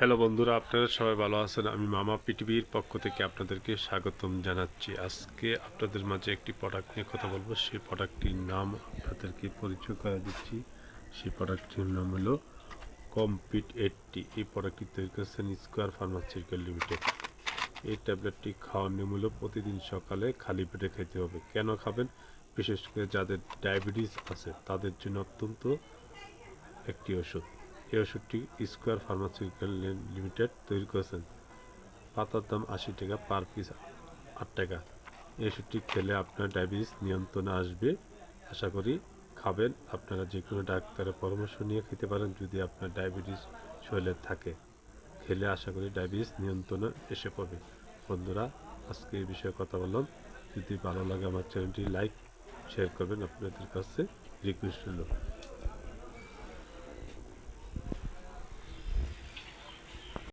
Hello বন্ধুরা, আপনারা সবাই ভালো আছেন। আমি মামা পৃথিবীর পক্ষ থেকে আপনাদেরকে স্বাগতম জানাচ্ছি। আজকে আপনাদের মাঝে একটি প্রোডাক্ট নিয়ে কথা বলবো। সেই প্রোডাক্টটির নাম আপনাদেরকে পরিচয় করে দিচ্ছি। সেই প্রোডাক্টটির নাম হলো কমপিট 80। এই প্রোডাক্টটি তৈরি করেছেন স্কোয়ার ফার্মাসিউটিক্যাল লিমিটেড। এই ট্যাবলেটটি খাওয়ার নিয়ম হলো প্রতিদিন সকালে খালি পেটে খেতে হবে। কেন খাবেন? বিশেষ করে যাদের ডায়াবেটিস আছে তাদের জন্য অত্যন্ত একটি ওষুধ। এই ওষুধটি স্কোয়ার ফার্মাসিউটিক্যাল লিমিটেড তৈরি করেছেন। পাতার দাম 80 টাকা, পার পিস 8 টাকা। এই ওষুধটি খেলে আপনার ডায়াবেটিস নিয়ন্ত্রণে আসবে। আশা করি খাবেন। আপনারা যে কোনো ডাক্তারের পরামর্শ নিয়ে খেতে পারেন যদি আপনার ডায়াবেটিস শরীরে থাকে। খেলে আশা করি ডায়াবেটিস নিয়ন্ত্রণে এসে পড়বে। বন্ধুরা, আজকে এই বিষয়ে কথা বললাম। যদি ভালো লাগে আমার চ্যানেলটি লাইক শেয়ার করবেন, আপনাদের কাছে রিকোয়েস্ট রইল।